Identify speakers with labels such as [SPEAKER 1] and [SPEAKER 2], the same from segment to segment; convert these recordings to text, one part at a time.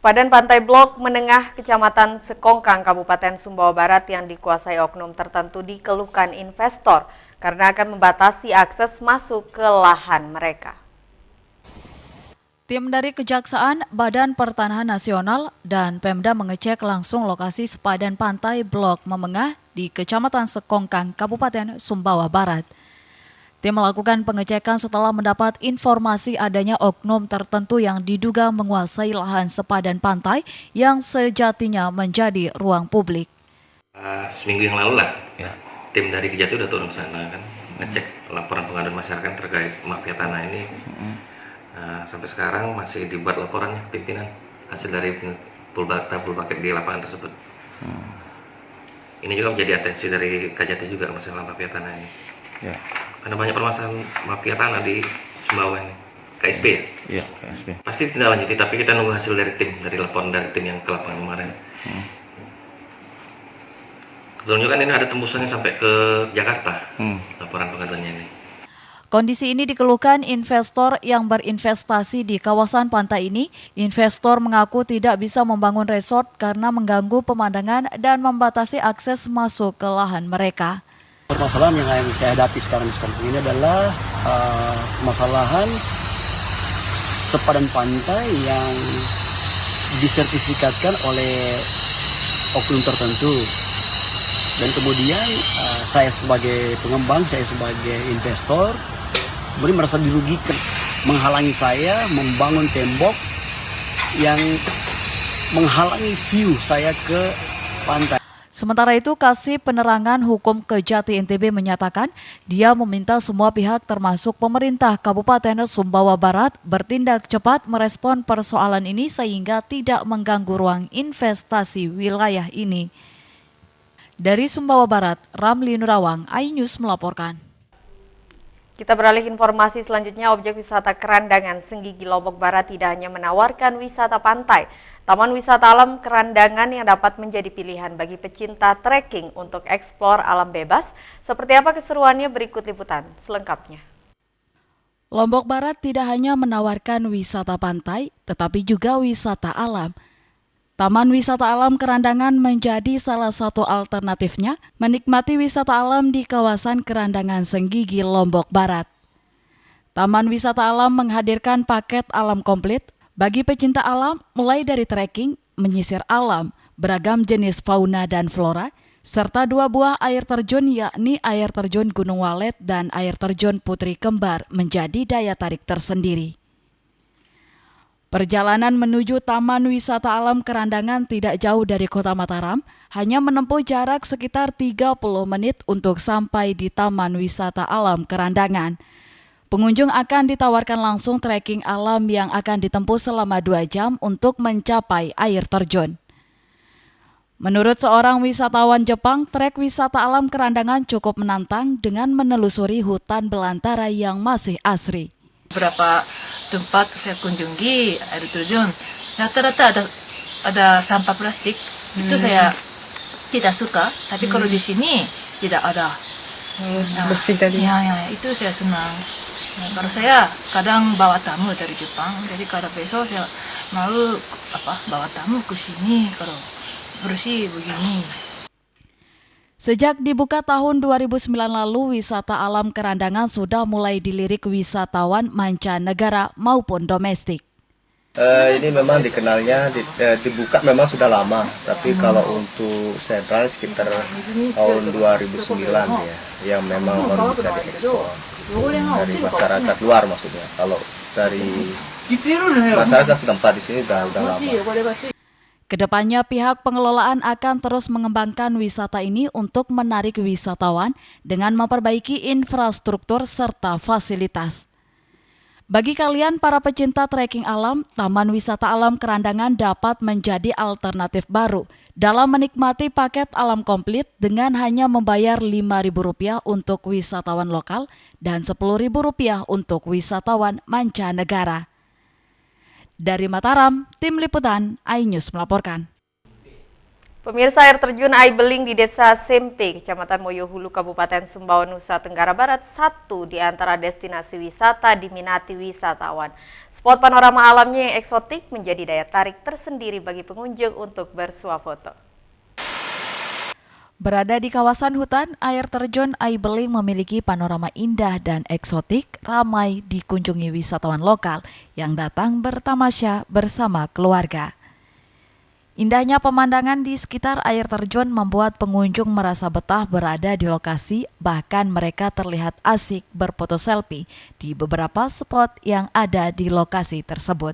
[SPEAKER 1] Sepadan pantai blok menengah Kecamatan Sekongkang, Kabupaten Sumbawa Barat yang dikuasai oknum tertentu dikeluhkan investor karena akan membatasi akses masuk ke lahan mereka.
[SPEAKER 2] Tim dari Kejaksaan, Badan Pertanahan Nasional, dan Pemda mengecek langsung lokasi sepadan pantai blok Memengah di Kecamatan Sekongkang, Kabupaten Sumbawa Barat. Tim melakukan pengecekan setelah mendapat informasi adanya oknum tertentu yang diduga menguasai lahan sepadan pantai yang sejatinya menjadi ruang publik.
[SPEAKER 3] Seminggu yang lalu lah, tim dari Kejati udah turun ke sana kan, ngecek laporan pengaduan masyarakat terkait mafia tanah ini. Sampai sekarang masih dibuat laporannya pimpinan hasil dari pulbaket di lapangan tersebut. Ini juga menjadi atensi dari Kejati juga masalah mafia tanah ini. Ya. Karena banyak permasalahan mafia tanah di Sumbawa ini. KSP ya? Iya, KSP. Pasti tidak lanjuti, tapi kita nunggu hasil dari laporan dari tim yang ke lapangan kemarin. Kebetulan ini ada tembusannya sampai ke Jakarta, laporan pengaduannya ini.
[SPEAKER 2] Kondisi ini dikeluhkan investor yang berinvestasi di kawasan pantai ini. Investor mengaku tidak bisa membangun resort karena mengganggu pemandangan dan membatasi akses masuk ke lahan mereka.
[SPEAKER 4] Permasalahan yang saya hadapi sekarang ini adalah permasalahan sepadan pantai yang disertifikatkan oleh oknum tertentu. Dan kemudian saya sebagai pengembang, saya sebagai investor, kemudian merasa dirugikan, menghalangi saya membangun tembok yang menghalangi view saya ke pantai.
[SPEAKER 2] Sementara itu, Kasih Penerangan Hukum Kejati NTB menyatakan dia meminta semua pihak termasuk pemerintah Kabupaten Sumbawa Barat bertindak cepat merespon persoalan ini sehingga tidak mengganggu ruang investasi wilayah ini. Dari Sumbawa Barat, Ramli Nurawang, iNews melaporkan.
[SPEAKER 1] Kita beralih informasi selanjutnya, objek wisata Kerandangan Senggigi Lombok Barat tidak hanya menawarkan wisata pantai, taman wisata alam Kerandangan yang dapat menjadi pilihan bagi pecinta trekking untuk eksplor alam bebas. Seperti apa keseruannya, berikut liputan selengkapnya.
[SPEAKER 2] Lombok Barat tidak hanya menawarkan wisata pantai, tetapi juga wisata alam. Taman Wisata Alam Kerandangan menjadi salah satu alternatifnya menikmati wisata alam di kawasan Kerandangan Senggigi, Lombok Barat. Taman Wisata Alam menghadirkan paket alam komplit bagi pecinta alam mulai dari trekking, menyisir alam, beragam jenis fauna dan flora, serta 2 buah air terjun yakni air terjun Gunung Walet dan air terjun Putri Kembar menjadi daya tarik tersendiri. Perjalanan menuju Taman Wisata Alam Kerandangan tidak jauh dari Kota Mataram, hanya menempuh jarak sekitar 30 menit untuk sampai di Taman Wisata Alam Kerandangan. Pengunjung akan ditawarkan langsung trekking alam yang akan ditempuh selama 2 jam untuk mencapai air terjun. Menurut seorang wisatawan Jepang, trek wisata alam Kerandangan cukup menantang dengan menelusuri hutan belantara yang masih asri.
[SPEAKER 5] Beberapa tempat saya kunjungi air terjun, rata-rata ada sampah plastik. Itu saya tidak suka. Tapi kalau di sini tidak ada. Bersih tadi. Ya, itu saya senang. Kalau saya kadang bawa tamu dari Jepang, jadi kalau besok saya mau bawa tamu ke sini kalau bersih begini.
[SPEAKER 2] Sejak dibuka tahun 2009 lalu, wisata alam Kerandangan sudah mulai dilirik wisatawan mancanegara maupun domestik.
[SPEAKER 6] Ini memang dikenalnya dibuka memang sudah lama, tapi kalau untuk sentral sekitar tahun 2009 ya, yang memang baru bisa diekspor dari masyarakat luar maksudnya. Kalau dari masyarakat setempat di sini sudah lama.
[SPEAKER 2] Kedepannya pihak pengelolaan akan terus mengembangkan wisata ini untuk menarik wisatawan dengan memperbaiki infrastruktur serta fasilitas. Bagi kalian para pecinta trekking alam, Taman Wisata Alam Kerandangan dapat menjadi alternatif baru dalam menikmati paket alam komplit dengan hanya membayar Rp5.000 untuk wisatawan lokal dan Rp10.000 untuk wisatawan mancanegara. Dari Mataram, Tim Liputan iNews melaporkan.
[SPEAKER 1] Pemirsa, air terjun Aibeling di Desa Sempe, Kecamatan Moyohulu, Kabupaten Sumbawa, Nusa Tenggara Barat, satu di antara destinasi wisata diminati wisatawan. Spot panorama alamnya yang eksotik menjadi daya tarik tersendiri bagi pengunjung untuk bersuah foto.
[SPEAKER 2] Berada di kawasan hutan, air terjun Aibeling memiliki panorama indah dan eksotik, ramai dikunjungi wisatawan lokal yang datang bertamasya bersama keluarga. Indahnya pemandangan di sekitar air terjun membuat pengunjung merasa betah berada di lokasi, bahkan mereka terlihat asik berfoto selfie di beberapa spot yang ada di lokasi tersebut.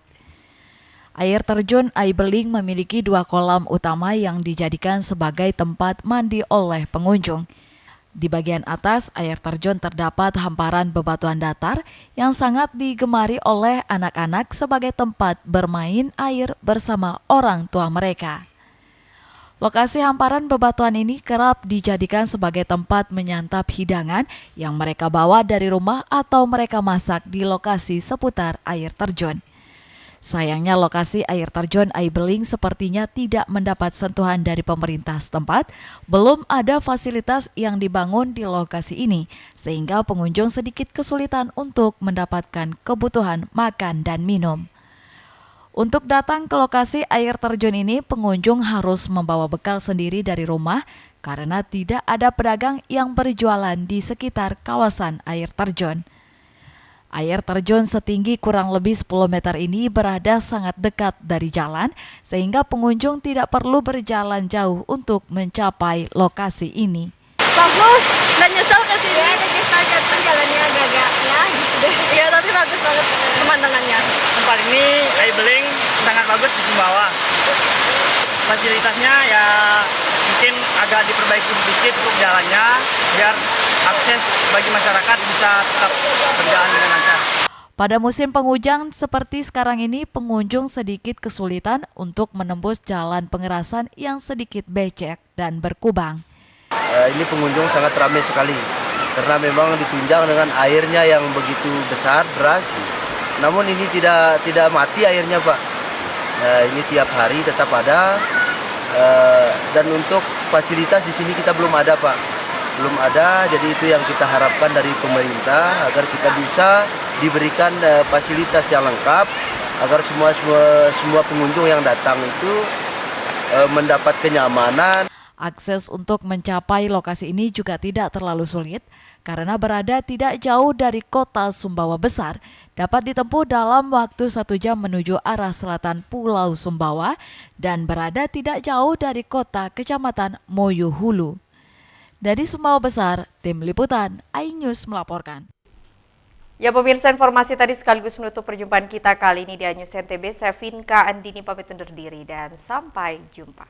[SPEAKER 2] Air terjun Aibeling memiliki 2 kolam utama yang dijadikan sebagai tempat mandi oleh pengunjung. Di bagian atas air terjun terdapat hamparan bebatuan datar yang sangat digemari oleh anak-anak sebagai tempat bermain air bersama orang tua mereka. Lokasi hamparan bebatuan ini kerap dijadikan sebagai tempat menyantap hidangan yang mereka bawa dari rumah atau mereka masak di lokasi seputar air terjun. Sayangnya lokasi air terjun Aibeling sepertinya tidak mendapat sentuhan dari pemerintah setempat, belum ada fasilitas yang dibangun di lokasi ini, sehingga pengunjung sedikit kesulitan untuk mendapatkan kebutuhan makan dan minum. Untuk datang ke lokasi air terjun ini, pengunjung harus membawa bekal sendiri dari rumah karena tidak ada pedagang yang berjualan di sekitar kawasan air terjun. Air terjun setinggi kurang lebih 10 meter ini berada sangat dekat dari jalan, sehingga pengunjung tidak perlu berjalan jauh untuk mencapai lokasi ini.
[SPEAKER 5] Bagus, nggak nyesel ke sini. Ya, nyesel jalannya agak-agak ya gitu deh. Iya, tapi bagus banget pemandangannya.
[SPEAKER 7] Tempat ini Aibeling sangat bagus di Sumbawa. Fasilitasnya ya mungkin agak diperbaiki sedikit untuk jalannya biar akses bagi masyarakat bisa tetap berjalan dengan lancar.
[SPEAKER 2] Pada musim penghujan seperti sekarang ini, pengunjung sedikit kesulitan untuk menembus jalan pengerasan yang sedikit becek dan berkubang.
[SPEAKER 6] Ini pengunjung sangat ramai sekali karena memang ditunjang dengan airnya yang begitu besar, deras. Namun ini tidak mati airnya, Pak. Ini tiap hari tetap ada. Dan untuk fasilitas di sini kita belum ada, Pak. Belum ada, jadi itu yang kita harapkan dari pemerintah agar kita bisa diberikan fasilitas yang lengkap agar semua pengunjung yang datang itu mendapat kenyamanan.
[SPEAKER 2] Akses untuk mencapai lokasi ini juga tidak terlalu sulit karena berada tidak jauh dari kota Sumbawa besar. Dapat ditempuh dalam waktu 1 jam menuju arah selatan Pulau Sumbawa dan berada tidak jauh dari kota Kecamatan Moyohulu. Dari Sumbawa Besar, Tim Liputan iNews melaporkan.
[SPEAKER 1] Ya pemirsa, informasi tadi sekaligus menutup perjumpaan kita kali ini di iNews NTB. Saya Vinka Andini pamit undur diri dan sampai jumpa.